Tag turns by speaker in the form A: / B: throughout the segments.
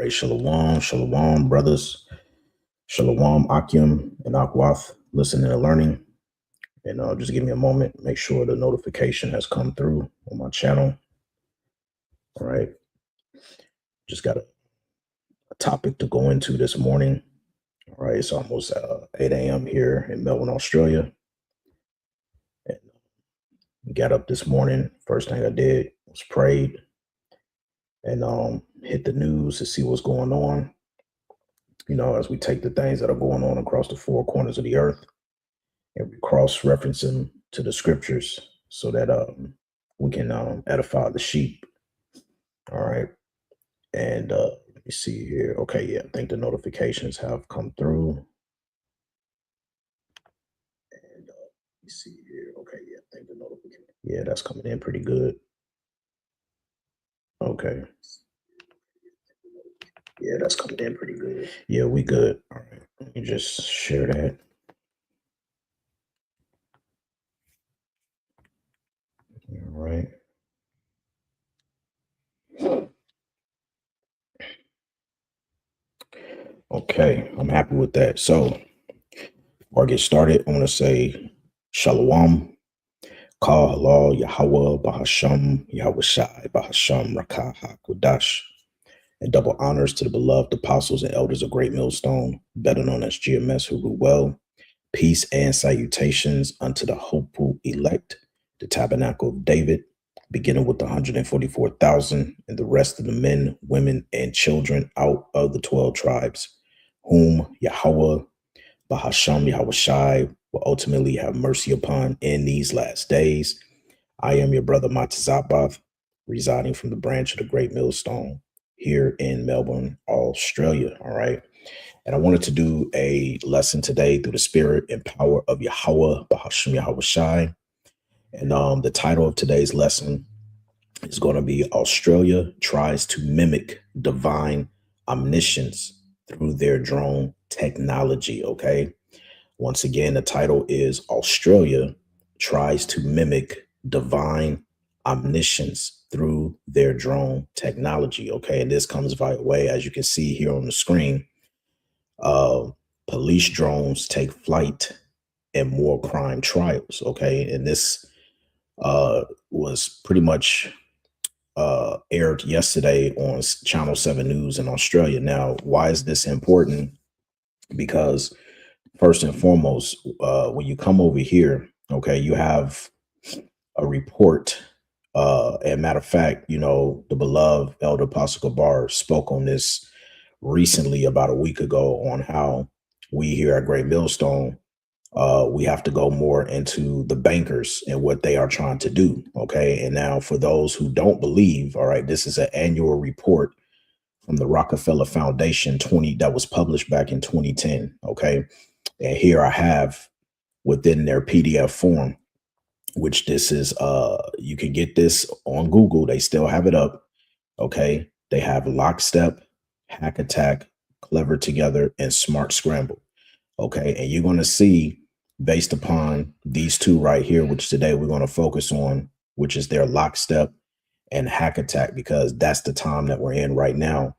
A: right, shalom, shalom, brothers. Shalom, Akim and Akwath, listening and learning. And just give me a moment, make sure the notification has come through on my channel. All right. Just got a topic to go into this morning. All right. It's almost 8 a.m. here in Melbourne, Australia. And got up this morning. First thing I did was prayed and hit the news to see what's going on. As we take the things that are going on across the four corners of the earth and we cross-reference them to the scriptures so that we can edify the sheep. All right. And let me see here. Okay, yeah, I think the notifications have come through. And let me see here. Okay, yeah, I think the notification. Yeah, that's coming in pretty good. Okay. Yeah, that's coming in pretty good. Yeah, we good. All right. Let me just share that. All right. Okay, I'm happy with that. So before I get started, I want to say Shalom, Kal Halal, Yahweh, Bahasham, Yahweh Shai, Bahasham, Rakah, HaKodash, and double honors to the beloved apostles and elders of Great Millstone, better known as GMS, who rule well. Peace and salutations unto the hopeful elect, the tabernacle of David, beginning with the 144,000 and the rest of the men, women, and children out of the 12 tribes, whom Yahweh, Bahasham, Yahweh Shai, will ultimately have mercy upon in these last days. I am your brother Matazabath, residing from the branch of the Great Millstone here in Melbourne, Australia. All right. And I wanted to do a lesson today through the spirit and power of Yahweh, Bahasham, Yahweh Shai. And the title of today's lesson is going to be Australia Tries to Mimic Divine Omniscience Through Their Drone Technology. Okay. Once again, the title is Australia Tries to Mimic Divine Omniscience Through Their Drone Technology. Okay. And this comes via way, as you can see here on the screen. Police drones take flight and more crime trials. Okay. And this was pretty much aired yesterday on Channel 7 News in Australia. Now, why is this important? Because first and foremost, when you come over here, okay, you have a report. And matter of fact, the beloved Elder Apostle Gabar spoke on this recently about a week ago on how we here at Great Millstone, we have to go more into the bankers and what they are trying to do. Okay. And now for those who don't believe, all right, this is an annual report from the Rockefeller Foundation that was published back in 2010. Okay. And here I have within their PDF form, which this is, you can get this on Google. They still have it up. Okay. They have Lockstep, Hack Attack, Clever Together, and Smart Scramble. Okay. And you're going to see, based upon these two right here, which today we're going to focus on, which is their Lockstep and Hack Attack, because that's the time that we're in right now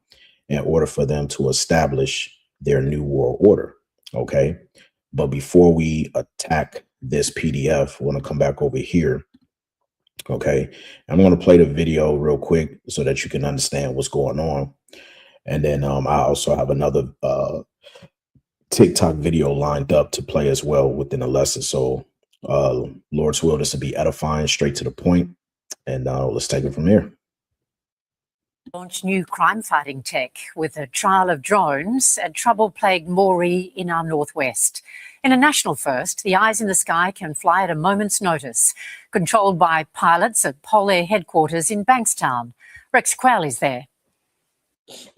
A: in order for them to establish their new world order. Okay. But before we attack this PDF, I want to come back over here. Okay. I'm going to play the video real quick so that you can understand what's going on. And then I also have another TikTok video lined up to play as well within the lesson. So Lord's will, this to be edifying, straight to the point. And let's take it from there.
B: Launch new crime-fighting tech with a trial of drones at trouble-plagued Moree in our northwest. In a national first, the eyes in the sky can fly at a moment's notice, controlled by pilots at Polair headquarters in Bankstown. Rex Crowley's there.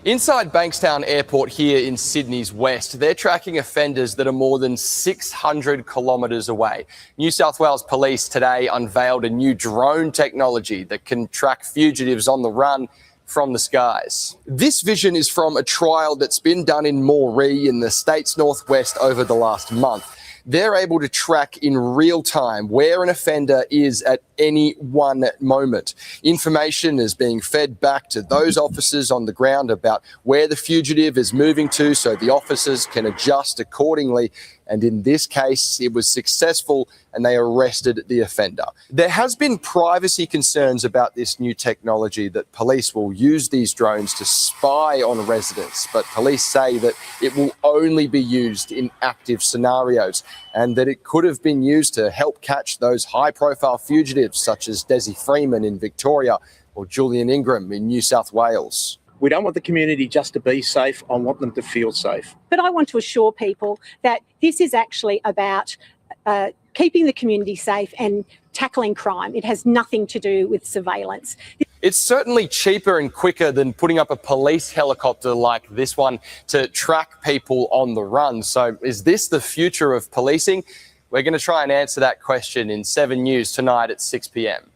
C: Inside Bankstown Airport here in Sydney's west, they're tracking offenders that are more than 600 kilometres away. New South Wales Police today unveiled a new drone technology that can track fugitives on the run from the skies. This vision is from a trial that's been done in Moree in the state's northwest over the last month. they're able to track in real time where an offender is at any one moment. Information is being fed back to those officers on the ground about where the fugitive is moving to, so the officers can adjust accordingly. And in this case, it was successful and they arrested the offender. There has been privacy concerns about this new technology, that police will use these drones to spy on residents, but police say that it will only be used in active scenarios and that it could have been used to help catch those high-profile fugitives such as Desi Freeman in Victoria or Julian Ingram in New South Wales.
D: We don't want the community just to be safe. I want them to feel safe.
E: But I want to assure people that this is actually about keeping the community safe and tackling crime. It has nothing to do with surveillance.
C: It's certainly cheaper and quicker than putting up a police helicopter like this one to track people on the run. So is this the future of policing? We're going to try and answer that question in 7 News tonight at 6 p.m.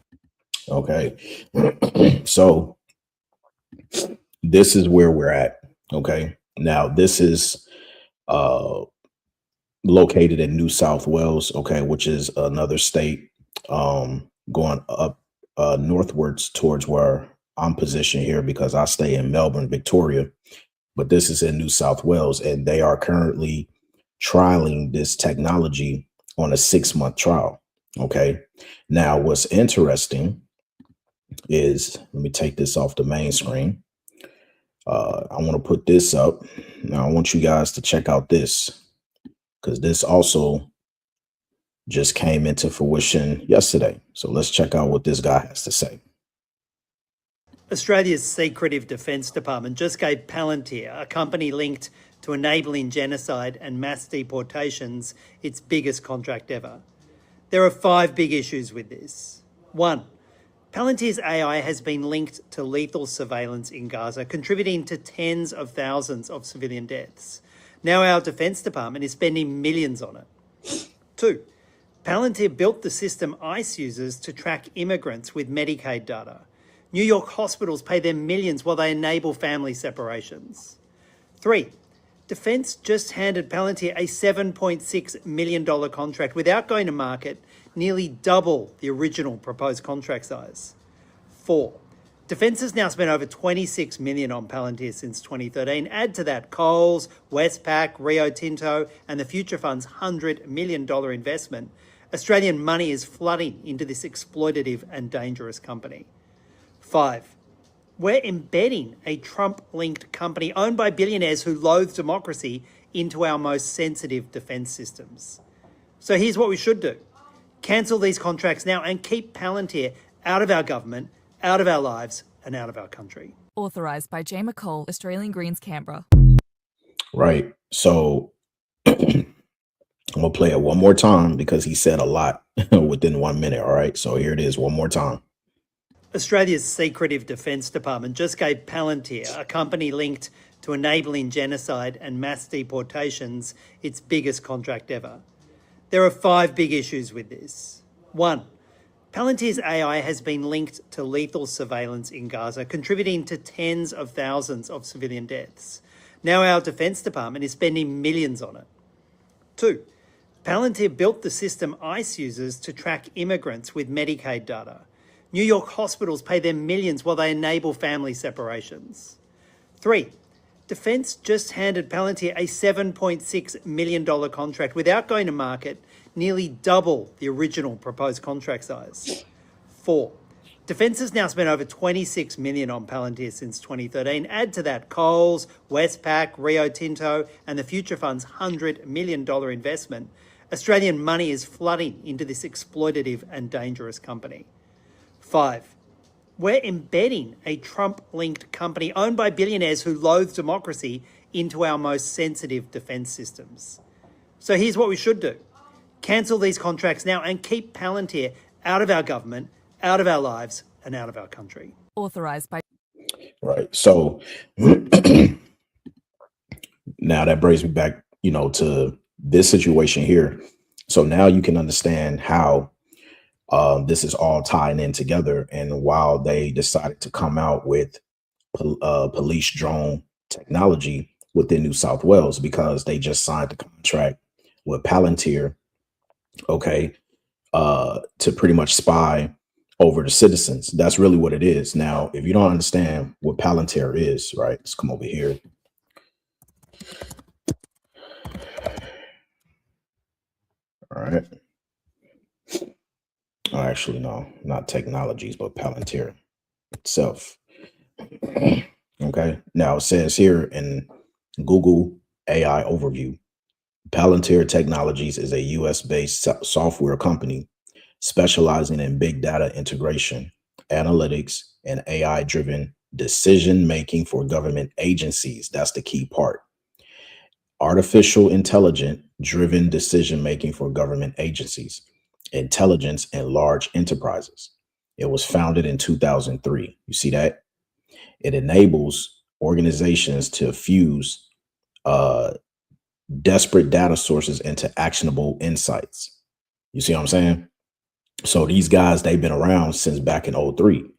A: Okay. So this is where we're at. Okay. Now, this is located in New South Wales, okay, which is another state going up northwards towards where I'm positioned here, because I stay in Melbourne, Victoria. But this is in New South Wales, and they are currently trialing this technology on a 6-month trial. Okay. Now, what's interesting is, let me take this off the main screen. I want to put this up. Now I want you guys to check out this, because this also just came into fruition yesterday. So let's check out what this guy has to say.
F: Australia's secretive Defence Department just gave Palantir, a company linked to enabling genocide and mass deportations, its biggest contract ever. There are 5 big issues with this. 1. Palantir's AI has been linked to lethal surveillance in Gaza, contributing to tens of thousands of civilian deaths. Now our Defence Department is spending millions on it. 2. Palantir built the system ICE uses to track immigrants with Medicaid data. New York hospitals pay them millions while they enable family separations. 3. Defence just handed Palantir a $7.6 million contract without going to market, nearly double the original proposed contract size. 4. Defence has now spent over $26 million on Palantir since 2013. Add to that Coles, Westpac, Rio Tinto and the Future Fund's $100 million investment. Australian money is flooding into this exploitative and dangerous company. 5. We're embedding a Trump-linked company owned by billionaires who loathe democracy into our most sensitive defence systems. So here's what we should do. Cancel these contracts now and keep Palantir out of our government, out of our lives and out of our country.
G: Authorised by Jay McCall, Australian Greens, Canberra.
A: Right. So I'm going to play it one more time because he said a lot within 1 minute. All right. So here it is one more time.
F: Australia's secretive Defence Department just gave Palantir, a company linked to enabling genocide and mass deportations, its biggest contract ever. There are 5 big issues with this. 1. Palantir's AI has been linked to lethal surveillance in Gaza, contributing to tens of thousands of civilian deaths. Now our Defence Department is spending millions on it. 2. Palantir built the system ICE uses to track immigrants with Medicaid data. New York hospitals pay them millions while they enable family separations. 3. Defence just handed Palantir a $7.6 million contract without going to market, nearly double the original proposed contract size. 4. Defence has now spent over $26 million on Palantir since 2013. Add to that Coles, Westpac, Rio Tinto and the Future Fund's $100 million investment. Australian money is flooding into this exploitative and dangerous company. 5. We're embedding a Trump-linked company owned by billionaires who loathe democracy into our most sensitive defence systems. So here's what we should do. Cancel these contracts now and keep Palantir out of our government, out of our lives and out of our country.
G: Authorised by...
A: Right. So now that brings me back, to this situation here. So now you can understand how this is all tying in together. And while they decided to come out with police drone technology within New South Wales, because they just signed the contract with Palantir, okay, to pretty much spy over the citizens. That's really what it is. Now, if you don't understand what Palantir is, right, let's come over here. All right. Oh, actually, no, not technologies, but Palantir itself. Okay. Now it says here in Google AI overview, Palantir Technologies is a US-based software company specializing in big data integration, analytics, and AI-driven decision making for government agencies. That's the key part. Artificial intelligence driven decision making for government agencies, intelligence, and large enterprises. It was founded in 2003. You see that? It enables organizations to fuse uh, desperate data sources into actionable insights. You see what I'm saying? So these guys, they've been around since back in '03.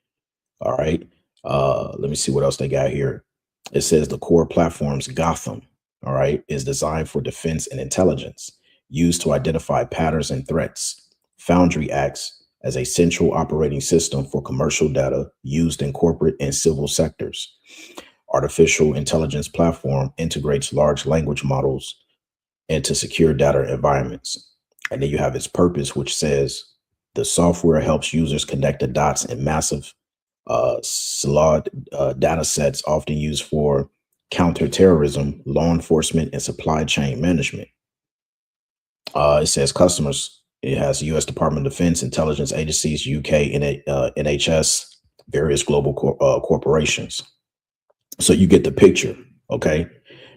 A: All right. Let me see what else they got here. It says the core platform's Gotham, all right, is designed for defense and intelligence, used to identify patterns and threats. Foundry acts as a central operating system for commercial data used in corporate and civil sectors. Artificial intelligence platform integrates large language models into secure data environments. And then you have its purpose, which says the software helps users connect the dots in massive slot data sets often used for counterterrorism, law enforcement, and supply chain management. It says customers, it has U.S. Department of Defense, intelligence agencies, UK, NHS, various global corporations. So you get the picture, okay?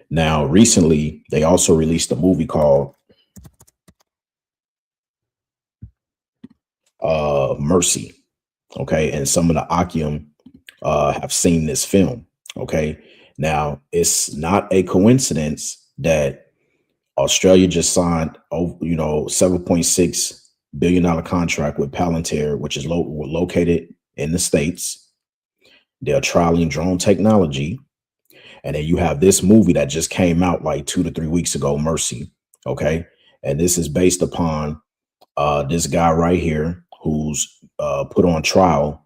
A: Now, recently, they also released a movie called Mercy, okay? And some of the Akium have seen this film, okay? Now, it's not a coincidence that Australia just signed, $7.6 billion contract with Palantir, which is located in the States. They're trialing drone technology. And then you have this movie that just came out like 2 to 3 weeks ago, Mercy, okay? And this is based upon this guy right here who's put on trial.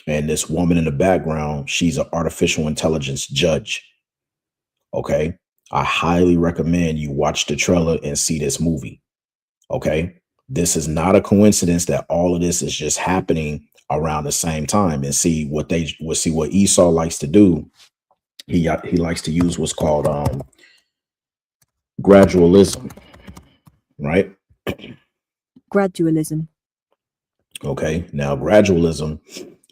A: And this woman in the background, she's an artificial intelligence judge. Okay. I highly recommend you watch the trailer and see this movie. Okay. This is not a coincidence that all of this is just happening around the same time. And see what Esau likes to do. He likes to use what's called gradualism, right?
H: Gradualism.
A: Okay. Now, gradualism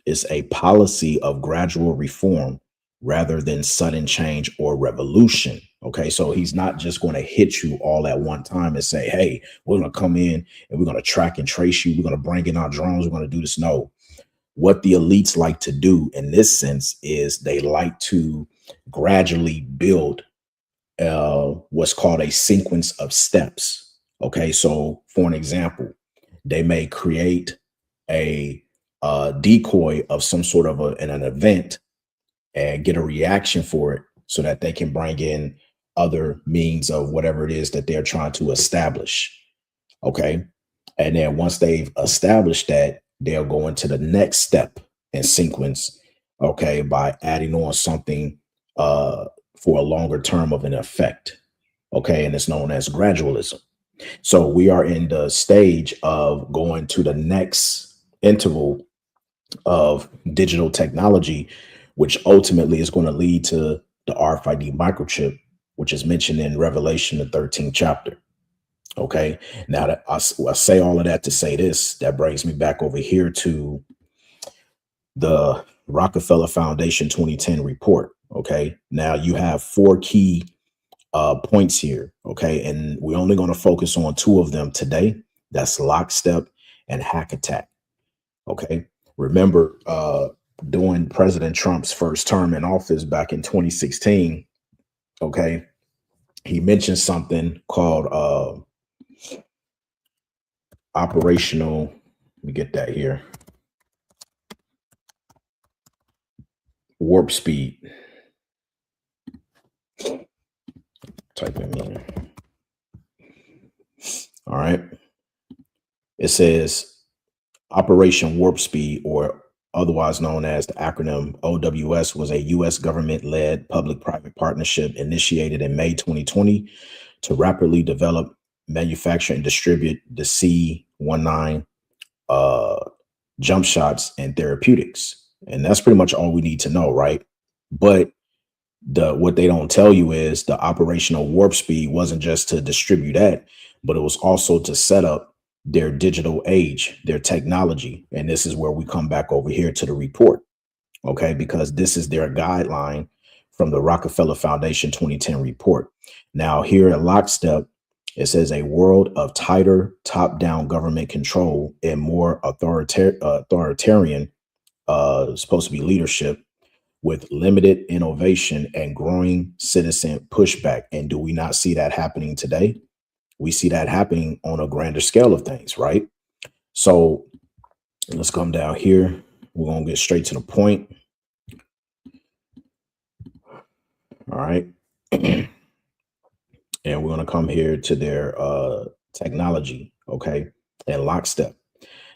A: is a policy of gradual reform rather than sudden change or revolution. Okay, so he's not just going to hit you all at one time and say, hey, we're going to come in and we're going to track and trace you. We're going to bring in our drones. We're going to do this. No, what the elites like to do in this sense is they like to gradually build what's called a sequence of steps. Okay, so for an example, they may create a decoy of some sort of an event and get a reaction for it so that they can bring in other means of whatever it is that they're trying to establish. Okay. And then once they've established that, they'll go into the next step in sequence. Okay. By adding on something for a longer term of an effect. Okay. And it's known as gradualism. So we are in the stage of going to the next interval of digital technology, which ultimately is going to lead to the RFID microchip, which is mentioned in Revelation, the 13th chapter. Okay. Now that I say all of that to say this, that brings me back over here to the Rockefeller Foundation 2010 report. Okay. Now you have 4 key points here. Okay. And we're only going to focus on 2 of them today. That's lockstep and hack attack. Okay. Remember, during President Trump's first term in office back in 2016, okay, he mentioned something called operational, let me get that here, warp speed. Type it in. All right. It says Operation Warp Speed, or otherwise known as the acronym OWS, was a U.S. government-led public-private partnership initiated in May 2020 to rapidly develop, manufacture, and distribute the C-19 jump shots and therapeutics. And that's pretty much all we need to know, right? But what they don't tell you is the operational warp speed wasn't just to distribute that, but it was also to set up their digital age, their technology. And this is where we come back over here to the report, okay? Because this is their guideline from the Rockefeller Foundation 2010 report. Now here at Lockstep, it says a world of tighter top-down government control and more authoritarian, supposed to be leadership, with limited innovation and growing citizen pushback. And do we not see that happening today? We see that happening on a grander scale of things, right? So let's come down here. We're going to get straight to the point. All right. And we're going to come here to their technology, okay, and Lockstep.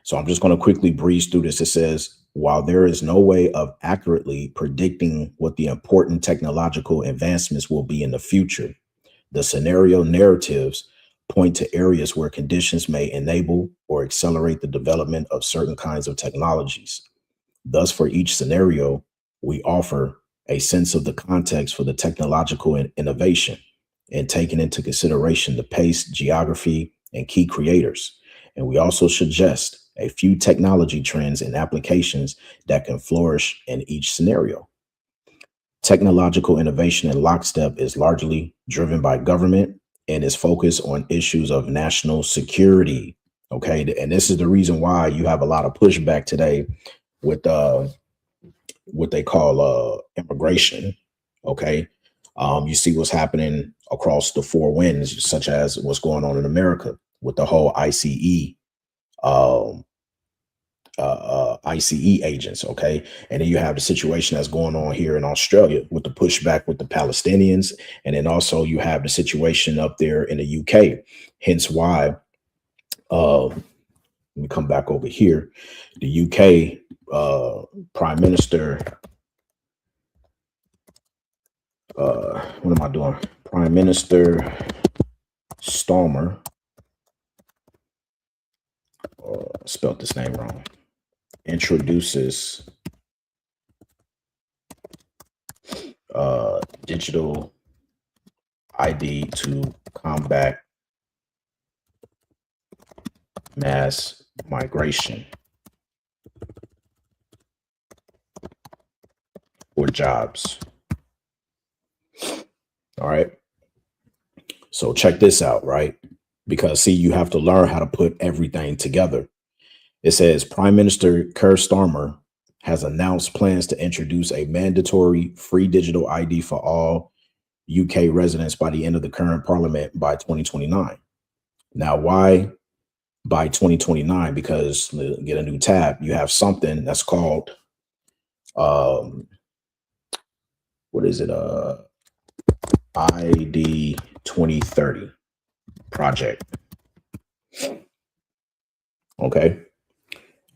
A: So I'm just going to quickly breeze through this. It says, while there is no way of accurately predicting what the important technological advancements will be in the future, the scenario narratives point to areas where conditions may enable or accelerate the development of certain kinds of technologies. Thus, for each scenario, we offer a sense of the context for the technological innovation and taking into consideration the pace, geography, and key creators. And we also suggest a few technology trends and applications that can flourish in each scenario. Technological innovation in Lockstep is largely driven by government and is focused on issues of national security. Okay, and this is the reason why you have a lot of pushback today with what they call immigration. Okay, you see what's happening across the four winds, such as what's going on in America with the whole ICE agents, okay? And then you have the situation that's going on here in Australia with the pushback with the Palestinians. And then also you have the situation up there in the UK. Hence why, let me come back over here. The UK Prime Minister, what am I doing? Prime Minister Starmer, spelled this name wrong, introduces digital ID to combat mass migration for jobs. All right. So check this out, right? Because see, you have to learn how to put everything together. It says Prime Minister Keir Starmer has announced plans to introduce a mandatory free digital ID for all UK residents by the end of the current parliament by 2029. Now, why by 2029? Because get a new tab, you have something that's called, what is it? ID 2030 project. Okay.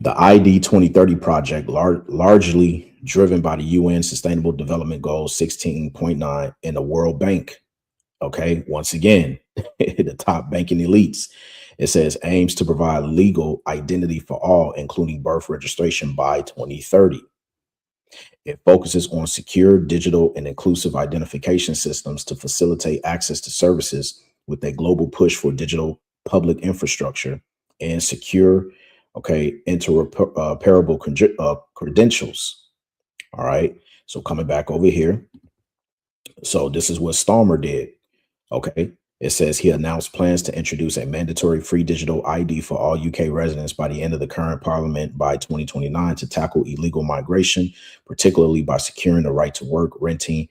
A: The ID 2030 project, largely driven by the UN Sustainable Development Goals 16.9 and the World Bank. Okay, once again, the top banking elites. It says aims to provide legal identity for all, including birth registration by 2030. It focuses on secure, digital, and inclusive identification systems to facilitate access to services with a global push for digital public infrastructure and secure, interoperable credentials. All right. So coming back over here. So this is what Starmer did. Okay. It says he announced plans to introduce a mandatory free digital ID for all UK residents by the end of the current parliament by 2029 to tackle illegal migration, particularly by securing the right to work, renting,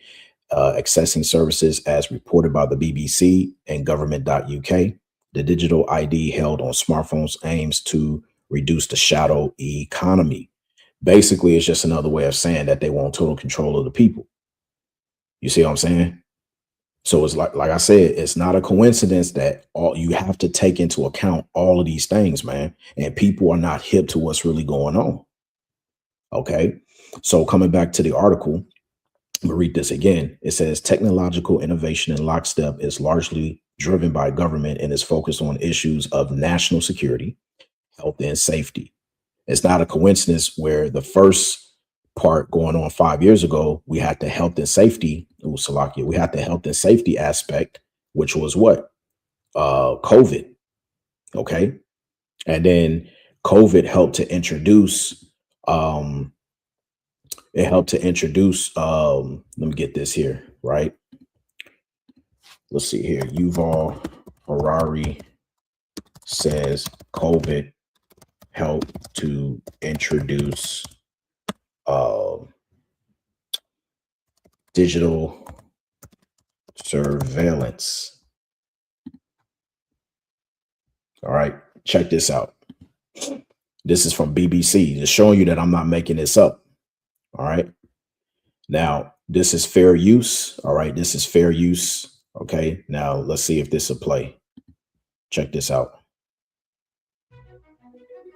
A: accessing services as reported by the BBC and government.uk. The digital ID held on smartphones aims to reduce the shadow economy. Basically, it's just another way of saying that they want total control of the people. You see what I'm saying? So it's like I said, it's not a coincidence that you have to take into account all of these things, man. And people are not hip to what's really going on. Okay. So coming back to the article, I'm gonna read this again. It says technological innovation in lockstep is largely driven by government and is focused on issues of national security, health, and safety. It's not a coincidence where the first part going on 5 years ago, we had the health and safety. Salakia, we had the health and safety aspect, which was what? COVID. Okay. And then COVID helped to introduce, let me get this here, right? Let's see here. Yuval Harari says COVID helped to introduce digital surveillance. All right, check this out. This is from BBC, just showing you that I'm not making this up. All right. Now, this is fair use. All right, this is fair use. Okay, now let's see if this will play. Check this out.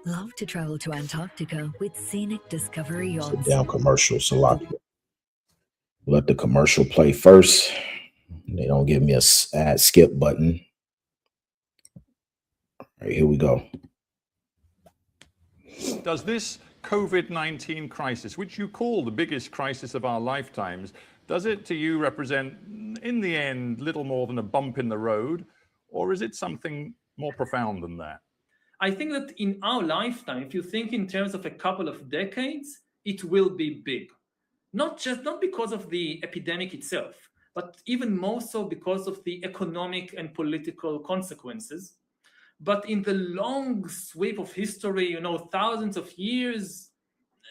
H: Love to travel to Antarctica with scenic Discovery yachts.
A: Sit down commercial, Salaki. Let the commercial play first. They don't give me a ad skip button. All right, here we go.
I: Does this COVID-19 crisis, which you call the biggest crisis of our lifetimes, does it to you represent, in the end, little more than a bump in the road, or is it something more profound than that?
J: I think that in our lifetime, if you think in terms of a couple of decades, it will be big. Not because of the epidemic itself, but even more so because of the economic and political consequences. But in the long sweep of history, thousands of years,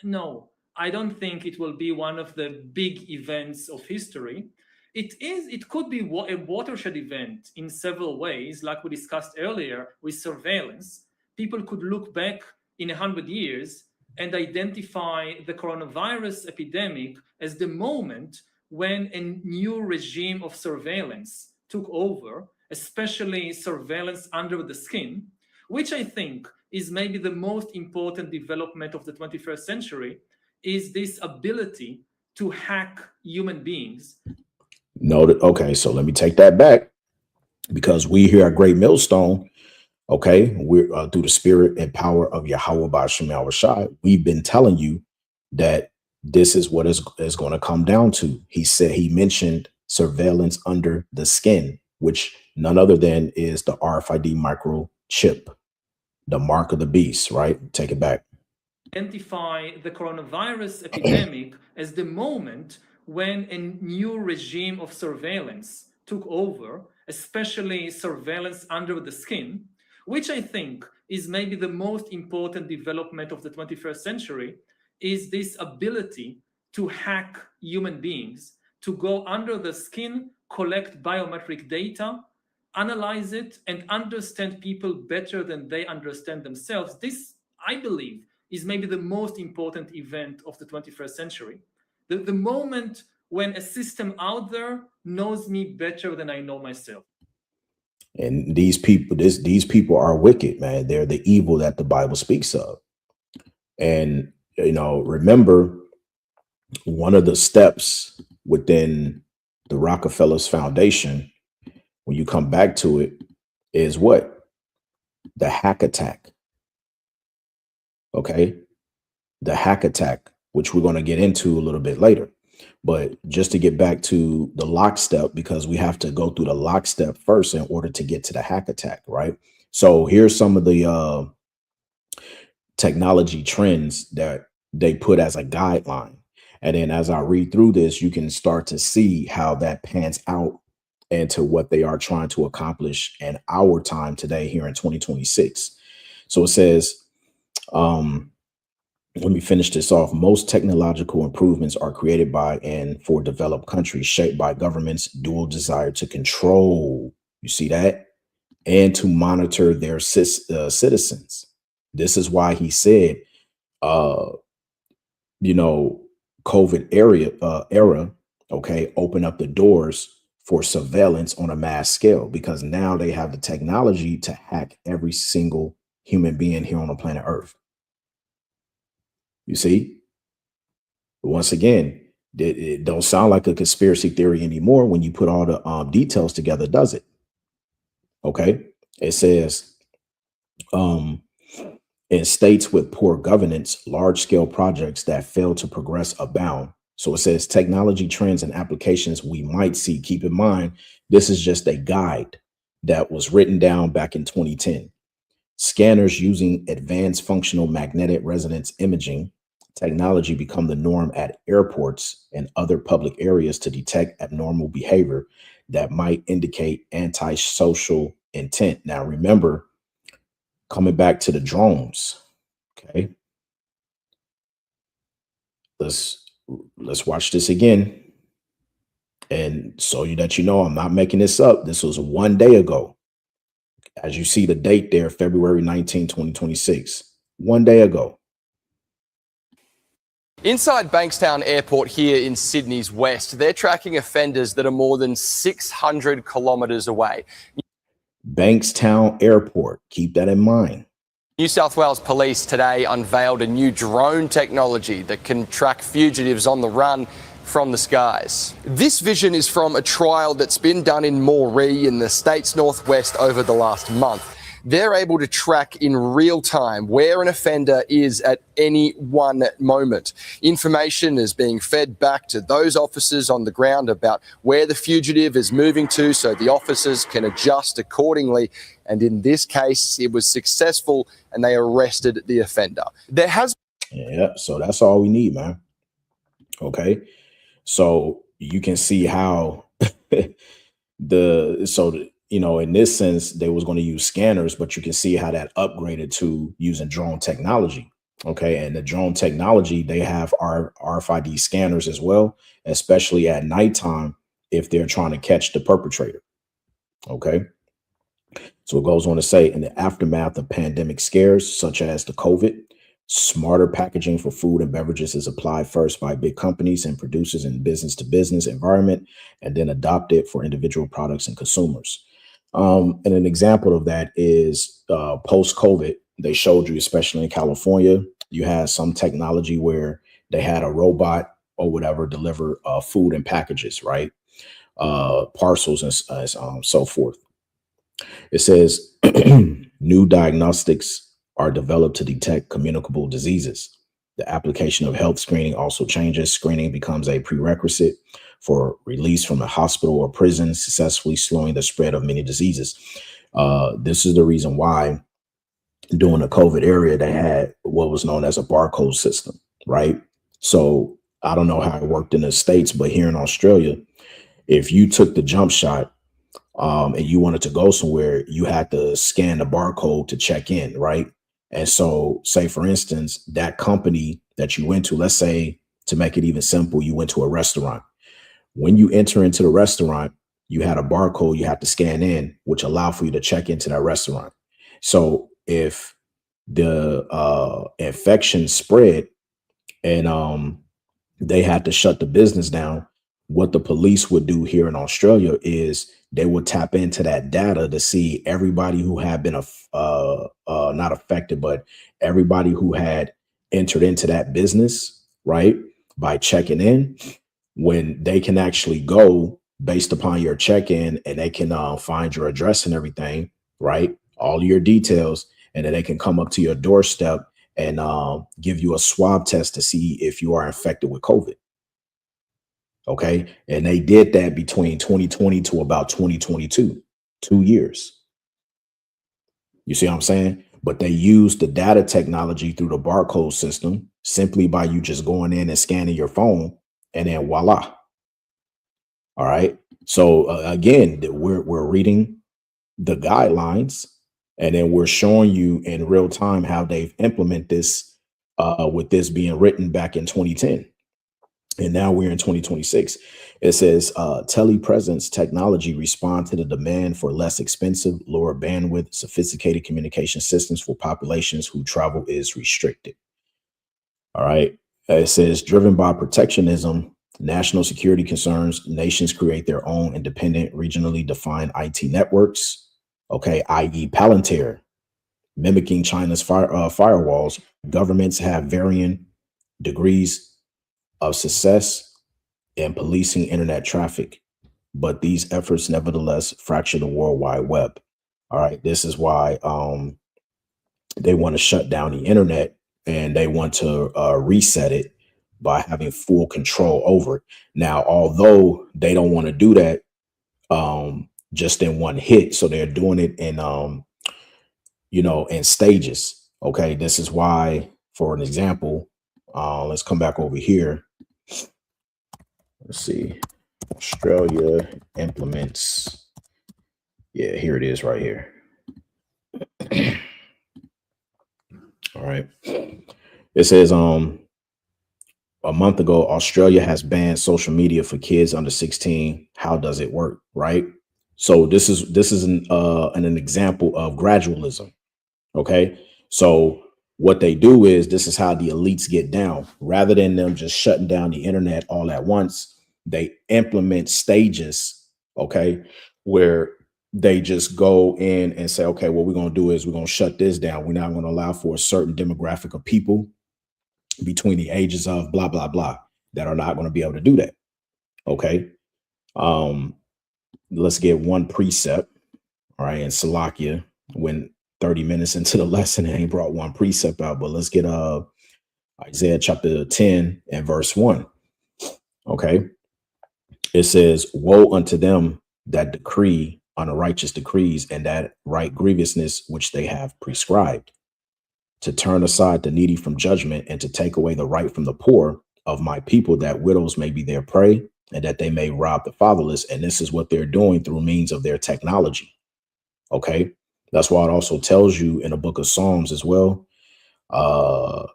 J: no, I don't think it will be one of the big events of history. It could be a watershed event in several ways, like we discussed earlier with surveillance. People could look back in 100 years and identify the coronavirus epidemic as the moment when a new regime of surveillance took over, especially surveillance under the skin, which I think is maybe the most important development of the 21st century, is this ability to hack human beings.
A: Noted. Okay, so let me take that back, because we here at Great Millstone, okay, we're through the spirit and power of Yahweh Ba'Shem Yahushai, we've been telling you that this is what is going to come down to. He mentioned surveillance under the skin, which none other than is the RFID microchip, the mark of the beast, right? Take it back.
J: Identify the coronavirus epidemic as the moment when a new regime of surveillance took over, especially surveillance under the skin, which I think is maybe the most important development of the 21st century, is this ability to hack human beings, to go under the skin, collect biometric data, analyze it, and understand people better than they understand themselves. This, I believe, is maybe the most important event of the 21st century. The moment when a system out there knows me better than I know myself.
A: And these people are wicked, man. They're the evil that the Bible speaks of. And, remember, one of the steps within the Rockefellers Foundation, when you come back to it, is what? The hack attack. Okay? The hack attack, which we're going to get into a little bit later. But just to get back to the lockstep, because we have to go through the lockstep first in order to get to the hack attack, right? So here's some of the technology trends that they put as a guideline. And then as I read through this, you can start to see how that pans out into what they are trying to accomplish in our time today here in 2026. So it says, let me finish this off. Most technological improvements are created by and for developed countries, shaped by governments' dual desire to control, you see that, and to monitor their citizens. This is why he said, COVID era, okay, open up the doors for surveillance on a mass scale, because now they have the technology to hack every single human being here on the planet Earth. You see, once again, it don't sound like a conspiracy theory anymore when you put all the details together, does it? Okay. It says, in states with poor governance, large-scale projects that fail to progress abound. So it says technology trends and applications we might see. Keep in mind, this is just a guide that was written down back in 2010. Scanners using advanced functional magnetic resonance imaging technology become the norm at airports and other public areas to detect abnormal behavior that might indicate antisocial intent. Now, remember, coming back to the drones, okay, let's watch this again. And so that you know, I'm not making this up. This was 1 day ago. As you see the date there, February 19, 2026, 1 day ago.
C: Inside Bankstown Airport here in Sydney's west, they're tracking offenders that are more than 600 kilometres away.
A: Bankstown Airport, keep that in mind.
C: New South Wales Police today unveiled a new drone technology that can track fugitives on the run from the skies. This vision is from a trial that's been done in Moree in the state's northwest over the last month. They're able to track in real time where an offender is at any one moment. Information is being fed back to those officers on the ground about where the fugitive is moving to, so the officers can adjust accordingly. And in this case, it was successful and they arrested the offender.
A: Yeah, so that's all we need, man. Okay. So you can see how you know, in this sense, they was going to use scanners, but you can see how that upgraded to using drone technology. Okay. And the drone technology, they have RFID scanners as well, especially at nighttime if they're trying to catch the perpetrator. Okay. So it goes on to say, in the aftermath of pandemic scares, such as the COVID, smarter packaging for food and beverages is applied first by big companies and producers in business to business environment, and then adopted for individual products and consumers. And an example of that is post-COVID, they showed you, especially in California, you had some technology where they had a robot or whatever deliver food and packages, right? Parcels and so forth. It says new diagnostics are developed to detect communicable diseases. The application of health screening also changes. Screening becomes a prerequisite for release from a hospital or prison, successfully slowing the spread of many diseases. This is the reason why during the COVID area, they had what was known as a barcode system, right? So I don't know how it worked in the States, but here in Australia, if you took the jump shot and you wanted to go somewhere, you had to scan the barcode to check in, right? And so, say, for instance, that company that you went to, let's say, to make it even simple, you went to a restaurant. When you enter into the restaurant, you had a barcode you had to scan in, which allowed for you to check into that restaurant. So if the infection spread and they had to shut the business down, what the police would do here in Australia is they would tap into that data to see everybody who had been not affected, but everybody who had entered into that business, right, by checking in, when they can actually go based upon your check-in and they can find your address and everything, right, all your details, and then they can come up to your doorstep and give you a swab test to see if you are infected with COVID. Okay. And they did that between 2020 to about 2022, 2 years. You see what I'm saying? But they used the data technology through the barcode system simply by you just going in and scanning your phone, and then voila. All right. So again, we're reading the guidelines, and then we're showing you in real time how they've implemented this with this being written back in 2010. And now we're in 2026. It says telepresence technology respond to the demand for less expensive, lower bandwidth, sophisticated communication systems for populations who travel is restricted. All right. It says driven by protectionism, National security concerns, nations create their own independent, regionally defined IT networks, okay, i.e. Palantir, mimicking China's firewalls. Governments have varying degrees of success in policing internet traffic, but these efforts nevertheless fracture the World Wide Web. All right, this is why they want to shut down the internet, and they want to reset it by having full control over it. Now, although they don't want to do that just in one hit, so they're doing it in in stages. Okay, this is why, for an example, let's come back over here. Let's see. Australia implements. Yeah, here it is right here. All right. It says a month ago, Australia has banned social media for kids under 16. How does it work? Right. So this is an example of gradualism. Okay. So what they do is, this is how the elites get down. Rather than them just shutting down the internet all at once, they implement stages. Okay. Where they just go in and say, okay, what we're going to do is we're going to shut this down. We're not going to allow for a certain demographic of people between the ages of blah, blah, blah, that are not going to be able to do that. Okay. Let's get one precept. All right. And Salakia, when 30 minutes into the lesson, I ain't brought one precept out, but let's get Isaiah chapter 10 and verse 1. Okay. It says, woe unto them that decree unrighteous decrees, and that right grievousness which they have prescribed, to turn aside the needy from judgment, and to take away the right from the poor of my people, that widows may be their prey, and that they may rob the fatherless. And this is what they're doing through means of their technology. Okay. That's why it also tells you in the book of Psalms as well. I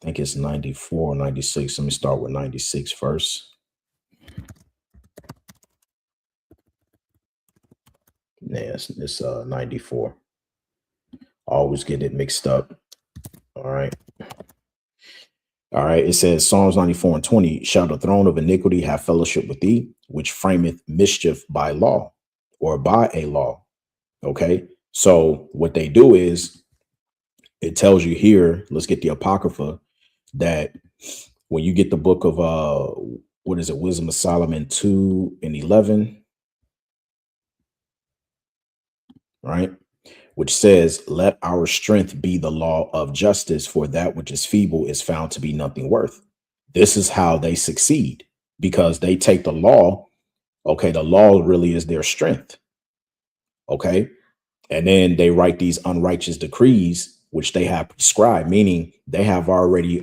A: think it's 94 or 96. Let me start with 96 first. Yeah, it's 94. I always get it mixed up. All right. All right. It says Psalms 94 and 20, shall the throne of iniquity have fellowship with thee, which frameth mischief by law, or by a law. Okay. So what they do is, it tells you here, let's get the Apocrypha, that when you get the book of what is it, Wisdom of Solomon 2 and 11, right? Which says, let our strength be the law of justice, for that which is feeble is found to be nothing worth. This is how they succeed, because they take the law. Okay, the law really is their strength. Okay, and then they write these unrighteous decrees, which they have prescribed, meaning they have already,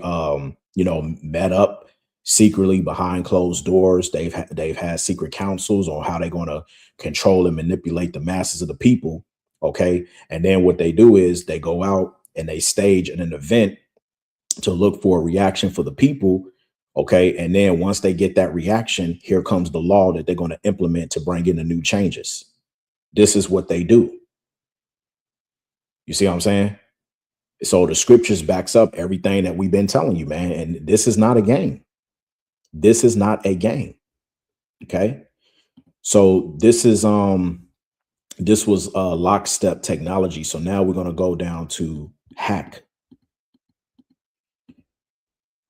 A: met up secretly behind closed doors. They've had secret councils on how they're going to control and manipulate the masses of the people. Okay. And then what they do is they go out and they stage an event to look for a reaction for the people. Okay. And then once they get that reaction, here comes the law that they're going to implement to bring in the new changes. This is what they do. You see what I'm saying? So the scriptures backs up everything that we've been telling you, man. And this is not a game. This is not a game. Okay. So this is this was lockstep technology. So now we're going to go down to hack.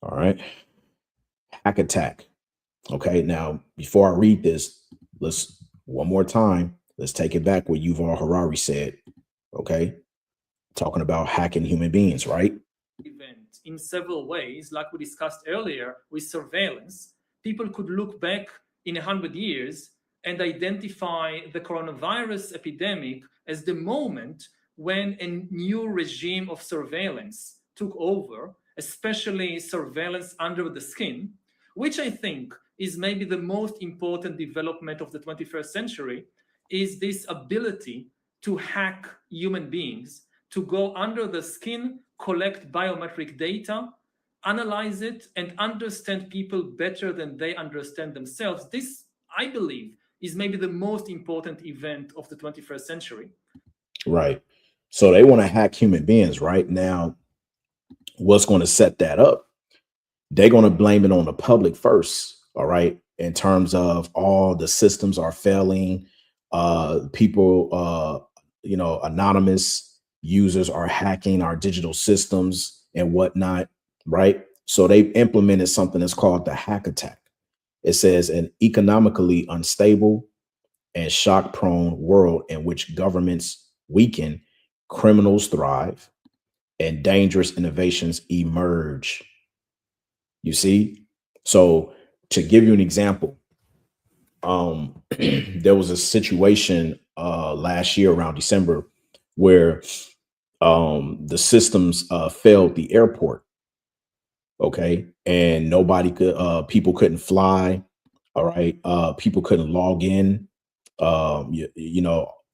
A: All right. Hack attack. Okay. Now, before I read this, let's one more time. Let's take it back what Yuval Harari said. Okay. Talking about hacking human beings, right?
J: Event in several ways, like we discussed earlier with surveillance. People could look back in 100 years and identify the coronavirus epidemic as the moment when a new regime of surveillance took over, especially surveillance under the skin, which I think is maybe the most important development of the 21st century, is this ability to hack human beings, to go under the skin, collect biometric data, analyze it, and understand people better than they understand themselves. This, I believe, is maybe the most important event of the 21st century.
A: Right. So they want to hack human beings right now. What's going to set that up? They're going to blame it on the public first. all right, in terms of all the systems are failing, people, anonymous users are hacking our digital systems and whatnot, right? So they've implemented something that's called the hack attack. It says an economically unstable and shock prone world in which governments weaken, criminals thrive, and dangerous innovations emerge. You see? So to give you an example, there was a situation last year around December where the systems failed the airport. Okay. And nobody could, people couldn't fly. All right. People couldn't log in.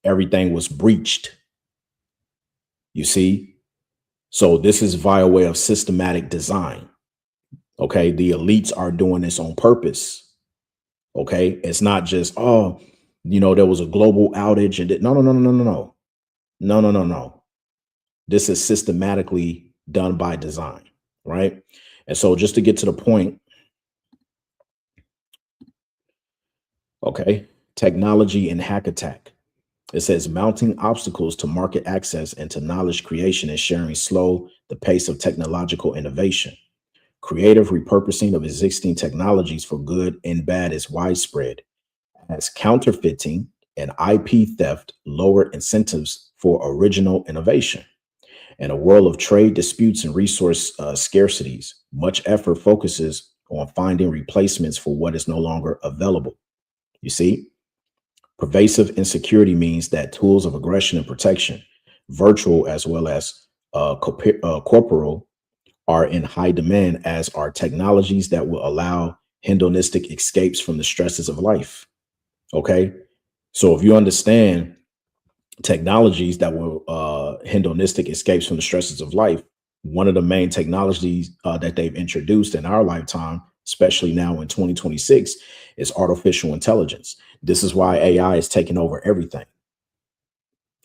A: Everything was breached. You see? So this is via way of systematic design. Okay. The elites are doing this on purpose. Okay. It's not just, there was a global outage and no. This is systematically done by design. Right. And so just to get to the point, okay, technology and hack attack. It says mounting obstacles to market access and to knowledge creation and sharing slow the pace of technological innovation. Creative repurposing of existing technologies for good and bad is widespread, as counterfeiting and IP theft lower incentives for original innovation. In a world of trade disputes and resource scarcities, much effort focuses on finding replacements for what is no longer available. You see, pervasive insecurity means that tools of aggression and protection, virtual as well as corporal, are in high demand, as are technologies that will allow hedonistic escapes from the stresses of life. Okay. So if you understand technologies that will hedonistic escapes from the stresses of life, one of the main technologies that they've introduced in our lifetime, especially now in 2026, is artificial intelligence. This is why AI is taking over everything.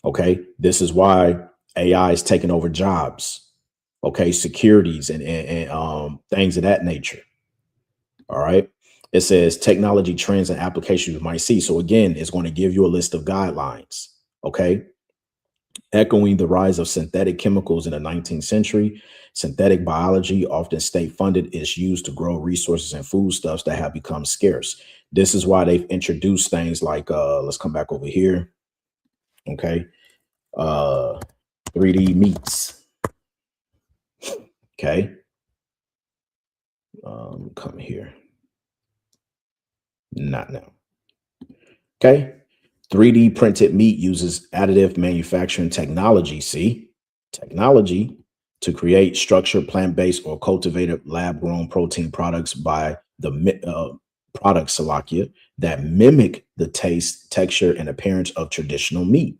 A: Okay. This is why AI is taking over jobs. Okay. Securities and things of that nature. All right. It says technology trends and applications you might see. So again, it's going to give you a list of guidelines. Okay. Echoing the rise of synthetic chemicals in the 19th century, synthetic biology, often state funded, is used to grow resources and foodstuffs that have become scarce. This is why they've introduced things like, let's come back over here. Okay. 3D meats. Okay. Come here. Not now. Okay. 3D printed meat uses additive manufacturing technology. See, technology to create structured plant-based or cultivated lab-grown protein products by the products, Salakia, that mimic the taste, texture, and appearance of traditional meat.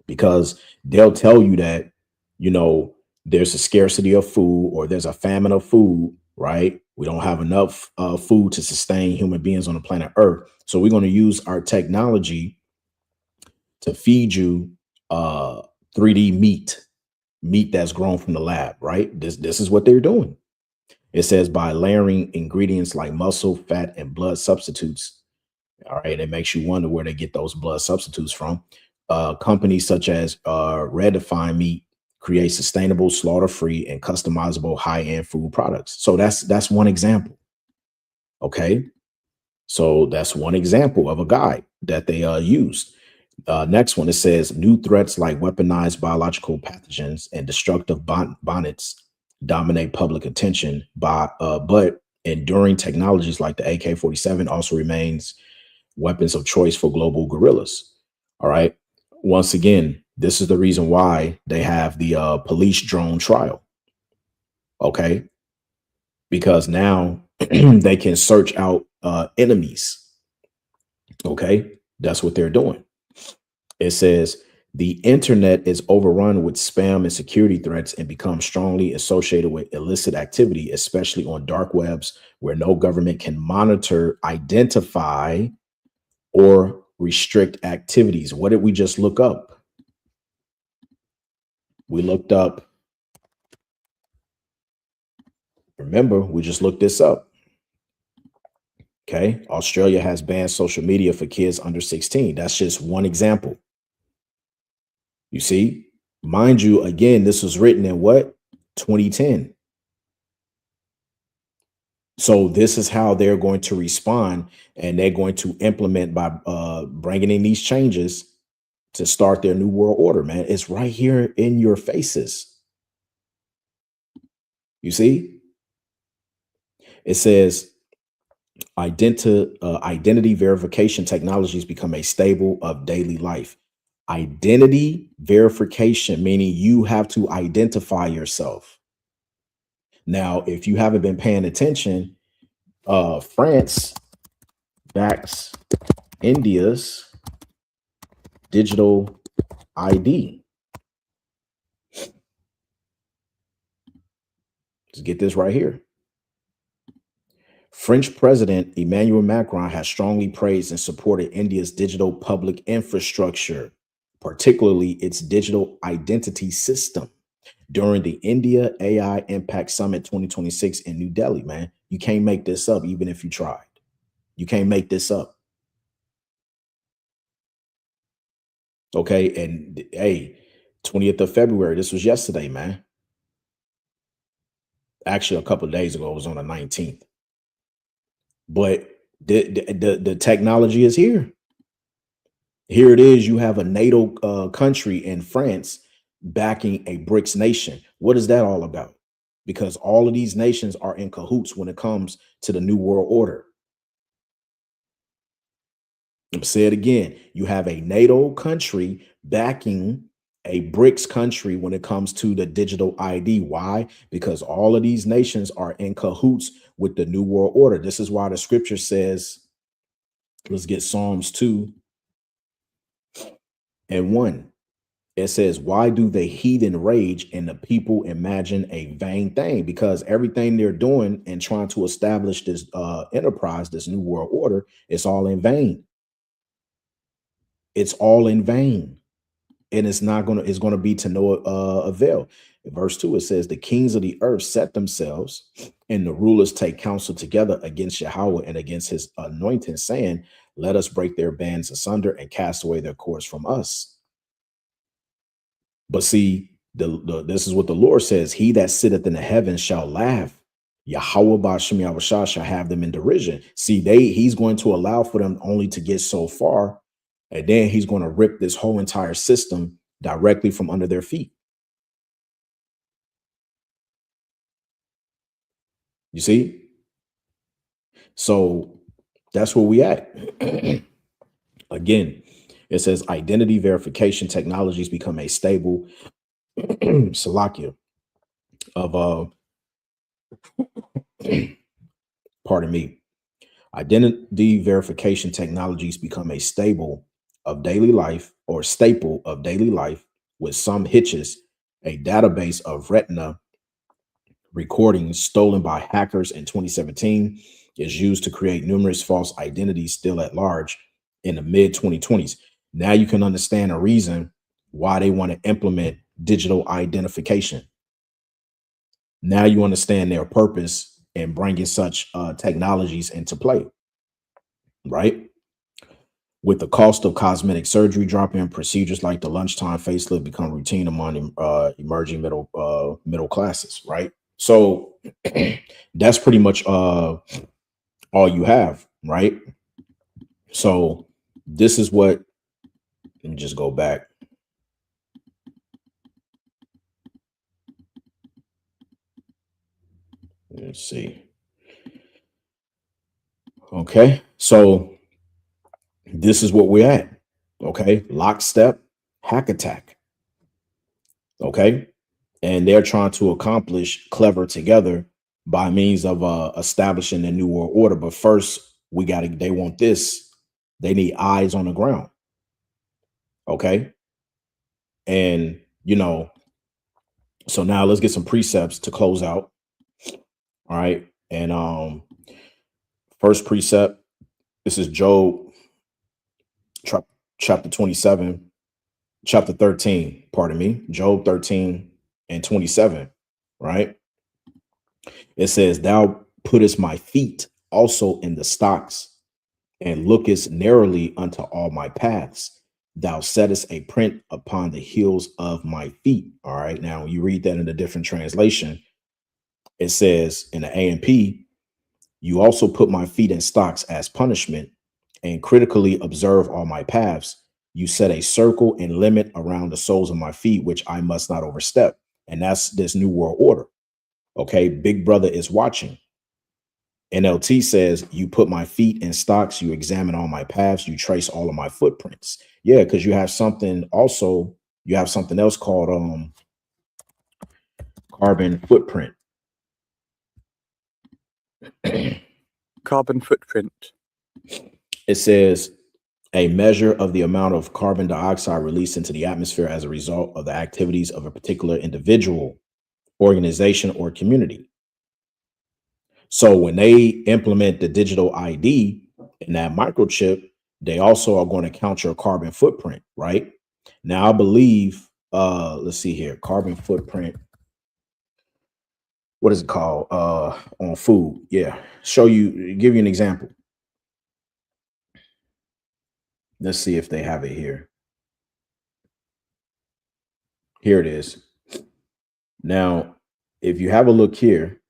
A: Because they'll tell you that, there's a scarcity of food or there's a famine of food, right? We don't have enough food to sustain human beings on the planet Earth. So we're going to use our technology to feed you 3D meat that's grown from the lab, right? This is what they're doing. It says by layering ingredients like muscle, fat, and blood substitutes. All right, it makes you wonder where they get those blood substitutes from. Companies such as Redefine Meat create sustainable, slaughter-free, and customizable high-end food products. So that's one example. Okay, so that's one example of a guide that they used. Next one, it says new threats like weaponized biological pathogens and destructive bonnets dominate public attention, but enduring technologies like the AK-47 also remains weapons of choice for global guerrillas. All right. Once again, this is the reason why they have the police drone trial. Okay. Because now they can search out enemies. Okay. That's what they're doing. It says the internet is overrun with spam and security threats and becomes strongly associated with illicit activity, especially on dark webs where no government can monitor, identify, or restrict activities. What did we just look up? We looked up. Remember, we just looked this up. Okay. Australia has banned social media for kids under 16. That's just one example. You see, mind you, again, this was written in what? 2010. So this is how they're going to respond, and they're going to implement by bringing in these changes to start their new world order, man. It's right here in your faces. You see, it says identity verification technologies become a staple of daily life. Identity verification, meaning you have to identify yourself. Now, if you haven't been paying attention, France backs India's digital ID. Let's get this right here. French President Emmanuel Macron has strongly praised and supported India's digital public infrastructure, particularly its digital identity system, during the India AI Impact Summit 2026 in New Delhi, man. You can't make this up, even if you tried. You can't make this up. Okay, and hey, 20th of February, this was yesterday, man. Actually, a couple of days ago, it was on the 19th. But the technology is here. Here it is. You have a NATO country in France backing a BRICS nation. What is that all about? Because all of these nations are in cahoots when it comes to the New World Order. I'm say it again. You have a NATO country backing a BRICS country when it comes to the digital ID. Why? Because all of these nations are in cahoots with the New World Order. This is why the scripture says, let's get Psalms 2:1. It says, why do the heathen rage and the people imagine a vain thing? Because everything they're doing and trying to establish this enterprise, this New World Order, it's all in vain. It's all in vain. And it's going to be to no avail. In verse 2, it says, the kings of the earth set themselves and the rulers take counsel together against Yahweh and against his anointing, saying, let us break their bands asunder and cast away their cords from us. But see, this is what the Lord says. He that sitteth in the heavens shall laugh. Yahweh Ba'ashem Yahushua shall have them in derision. See, he's going to allow for them only to get so far. And then he's going to rip this whole entire system directly from under their feet. You see? So that's where we at. Again, it says identity verification technologies become a stable Salakia of pardon me. Identity verification technologies become a staple of daily life with some hitches. A database of retina recordings stolen by hackers in 2017 is used to create numerous false identities still at large in the mid 2020s. Now you can understand a reason why they want to implement digital identification. Now you understand their purpose in bringing such technologies into play, right? With the cost of cosmetic surgery dropping, procedures like the lunchtime facelift become routine among emerging middle classes, right? So that's pretty much all you have, right? So this is what, let me just go back. Let's see. Okay, so this is what we're at. Okay, lockstep hack attack. Okay, and they're trying to accomplish clever together by means of establishing the New World Order. But first, they want this. They need eyes on the ground. Okay, and so now let's get some precepts to close out. All right, and first precept. This is Job chapter 27, chapter 13, pardon me, Job 13:27, right? It says, thou puttest my feet also in the stocks, and lookest narrowly unto all my paths. Thou settest a print upon the heels of my feet. All right. Now, when you read that in a different translation, it says in the AMP, you also put my feet in stocks as punishment and critically observe all my paths. You set a circle and limit around the soles of my feet, which I must not overstep. And that's this new world order. Okay. Big brother is watching. NLT says, you put my feet in stocks, you examine all my paths, you trace all of my footprints. Yeah, because you have something also, you have something else called carbon footprint.
K: Carbon footprint.
A: It says a measure of the amount of carbon dioxide released into the atmosphere as a result of the activities of a particular individual, organization, or community. So when they implement the digital ID in that microchip, they also are going to count your carbon footprint, right? Now, I believe, let's see here, carbon footprint. What is it called? On food. Yeah. Give you an example. Let's see if they have it here. Here it is. Now, if you have a look here,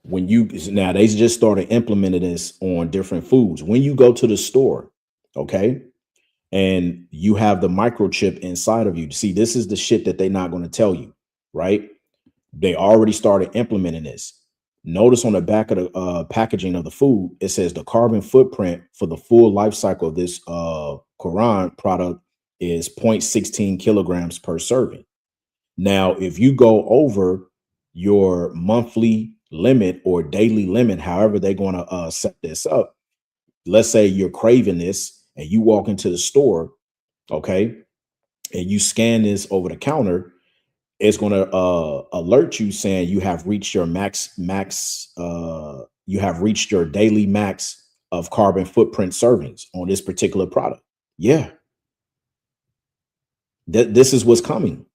A: now they just started implementing this on different foods. When you go to the store, okay, and you have the microchip inside of you, see, this is the shit that they're not going to tell you, right? They already started implementing this. Notice on the back of the packaging of the food, it says the carbon footprint for the full life cycle of this Quran product is 0.16 kilograms per serving. Now, if you go over your monthly limit or daily limit, however they're going to set this up, let's say you're craving this and you walk into the store, okay, and you scan this over the counter, it's going to alert you saying you have reached your you have reached your daily max of carbon footprint servings on this particular product. Yeah. This is what's coming.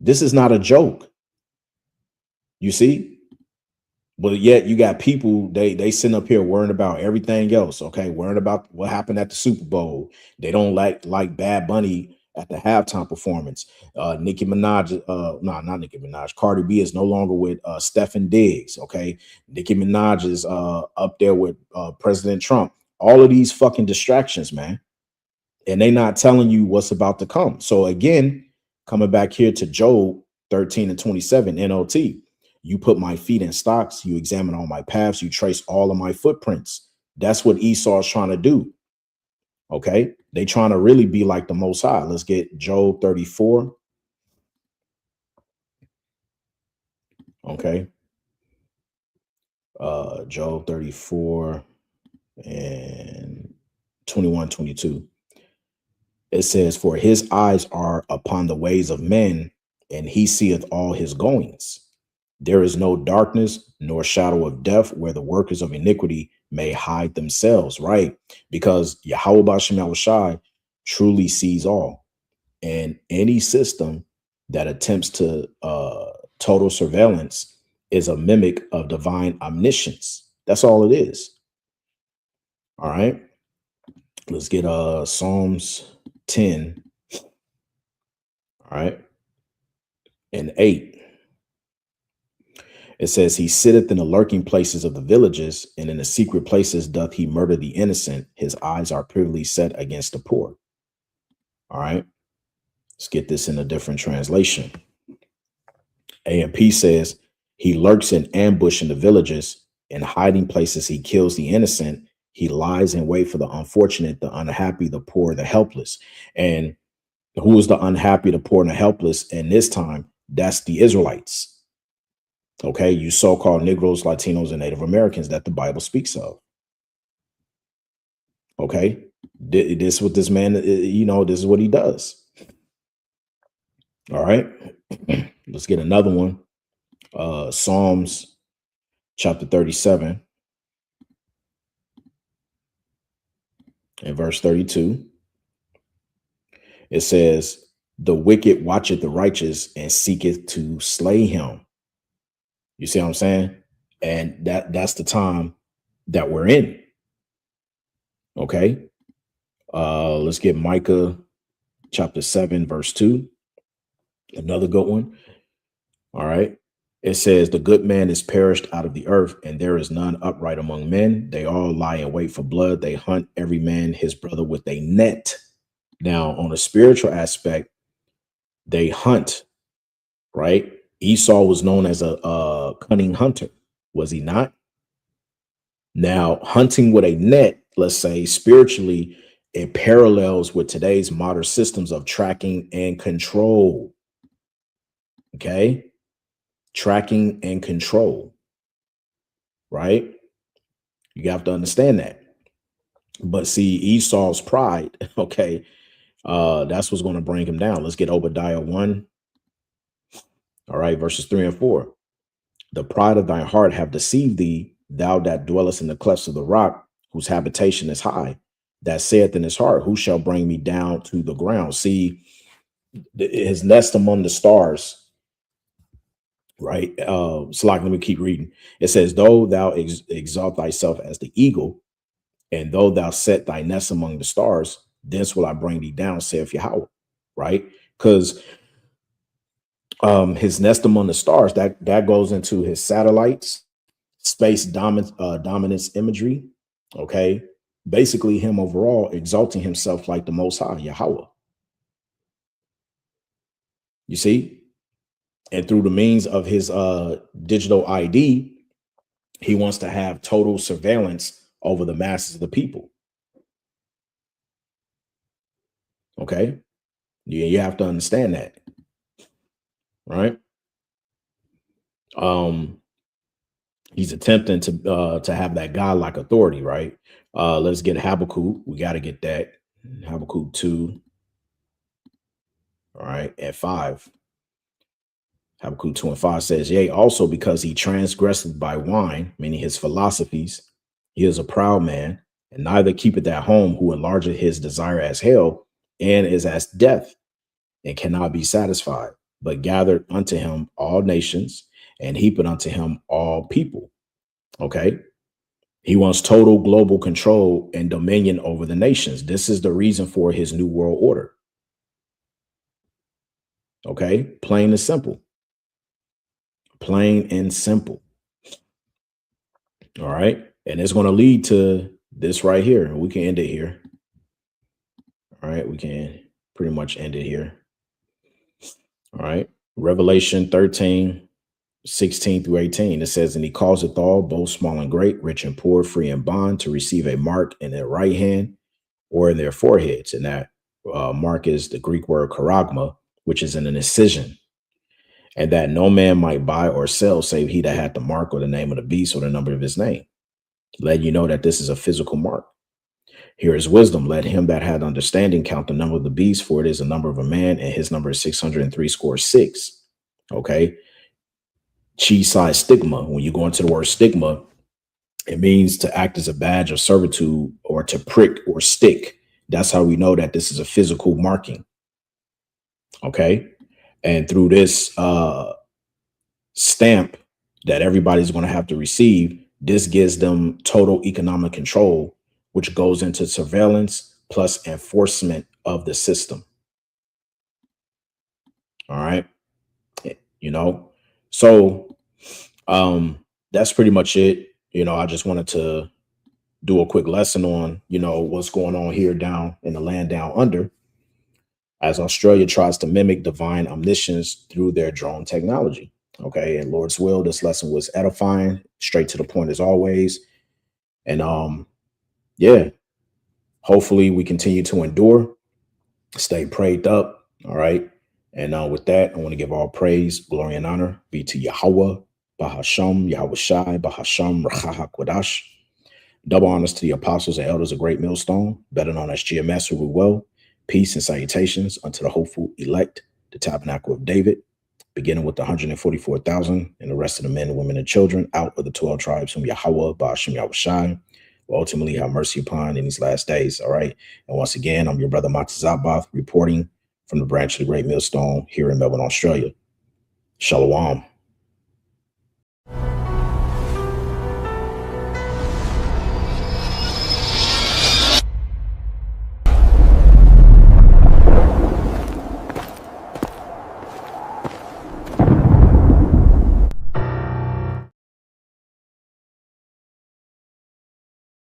A: This is not a joke. You see? But yet you got people, they sitting up here worrying about everything else, okay? Worrying about what happened at the Super Bowl. They don't like Bad Bunny at the halftime performance. Nicki Minaj, not Nicki Minaj. Cardi B is no longer with Stephen Diggs, okay? Nicki Minaj is up there with President Trump. All of these fucking distractions, man. And they not telling you what's about to come. So again, coming back here to Job 13 and 27, NLT. You put my feet in stocks, you examine all my paths, you trace all of my footprints. That's what Esau is trying to do. Okay. They trying to really be like the Most High. Let's get Job 34. Okay. Job 34 and 21, 22. It says, for his eyes are upon the ways of men, and he seeth all his goings. There is no darkness nor shadow of death where the workers of iniquity may hide themselves, right? Because Yahweh Bashem Yahushai truly sees all. And any system that attempts to total surveillance is a mimic of divine omniscience. That's all it is. All right. Let's get Psalms 10. All right. And 8. It says, he sitteth in the lurking places of the villages, and in the secret places doth he murder the innocent. His eyes are privily set against the poor. All right. Let's get this in a different translation. AMP says, he lurks in ambush in the villages. In hiding places, he kills the innocent. He lies in wait for the unfortunate, the unhappy, the poor, the helpless. And who is the unhappy, the poor, and the helpless? And this time, that's the Israelites. Okay, you so-called Negroes, Latinos, and Native Americans that the Bible speaks of. Okay, this is what this man, this is what he does. All right, let's get another one. Psalms chapter 37 and verse 32. It says, The wicked watcheth the righteous and seeketh to slay him. You see what I'm saying? And that's the time that we're in. Okay. Let's get Micah chapter 7, verse 2. Another good one. All right. It says, the good man is perished out of the earth, and there is none upright among men. They all lie in wait for blood. They hunt every man his brother with a net. Now, on a spiritual aspect, they hunt, right? Esau was known as a cunning hunter, was he not? Now, hunting with a net, let's say spiritually, it parallels with today's modern systems of tracking and control. Okay. Tracking and control, right? You have to understand that. But see, Esau's pride, okay, that's what's going to bring him down. Let's get Obadiah 1. All right, verses 3 and 4. The pride of thy heart have deceived thee, thou that dwellest in the clefts of the rock, whose habitation is high, that saith in his heart, who shall bring me down to the ground? See, his nest among the stars, right? So like, let me keep reading. It says, though thou exalt thyself as the eagle, and though thou set thy nest among the stars, thence will I bring thee down, saith Yahweh, right? Because his nest among the stars, that goes into his satellites, space dominance imagery, okay? Basically him overall exalting himself like the Most High, Yahweh. You see? And through the means of his digital ID, he wants to have total surveillance over the masses of the people. Okay? You have to understand that. Right? He's attempting to have that godlike authority, right? Let's get Habakkuk. We got to get that. Habakkuk 2. All right, at 5. Habakkuk 2 and 5 says, yea, also because he transgresseth by wine, meaning his philosophies, he is a proud man, and neither keepeth at home, who enlargeth his desire as hell, and is as death, and cannot be satisfied, but gathered unto him all nations, and heaped unto him all people. Okay. He wants total global control and dominion over the nations. This is the reason for his new world order. Okay. Plain and simple. Plain and simple. All right. And it's going to lead to this right here. We can end it here. All right. We can pretty much end it here. All right. Revelation 13, 16 through 18. It says, and he causeth all, both small and great, rich and poor, free and bond, to receive a mark in their right hand or in their foreheads. And that mark is the Greek word charagma, which is an incision. And that no man might buy or sell save he that had the mark or the name of the beast or the number of his name. Let you know that this is a physical mark. Here is wisdom. Let him that had understanding count the number of the beast, for it is the number of a man, and his number is 666. Okay. Chi stigma. When you go into the word stigma, it means to act as a badge of servitude or to prick or stick. That's how we know that this is a physical marking. Okay. And through this stamp that everybody's going to have to receive, this gives them total economic control, which goes into surveillance plus enforcement of the system. All right. You know, so that's pretty much it. You know, I just wanted to do a quick lesson on, you know, what's going on here down in the land down under, as Australia tries to mimic divine omniscience through their drone technology. Okay. And Lord's will, this lesson was edifying, straight to the point as always. And yeah, hopefully we continue to endure, stay prayed up. All right. And with that, I want to give all praise, glory, and honor be to Yahweh, Bahasham, Yahweh Shai, Bahasham, Rachaha Kwadash. Double honors to the apostles and elders of Great Millstone, better known as GMS, who well. Peace and salutations unto the hopeful elect, the tabernacle of David, beginning with the 144,000 and the rest of the men, women, and children out of the 12 tribes whom Yahweh, Bahasham, Yahweh Shai, will ultimately have mercy upon in these last days. All right. And once again, I'm your brother Matazabath, reporting from the branch of the Great Millstone here in Melbourne, Australia. Shalom.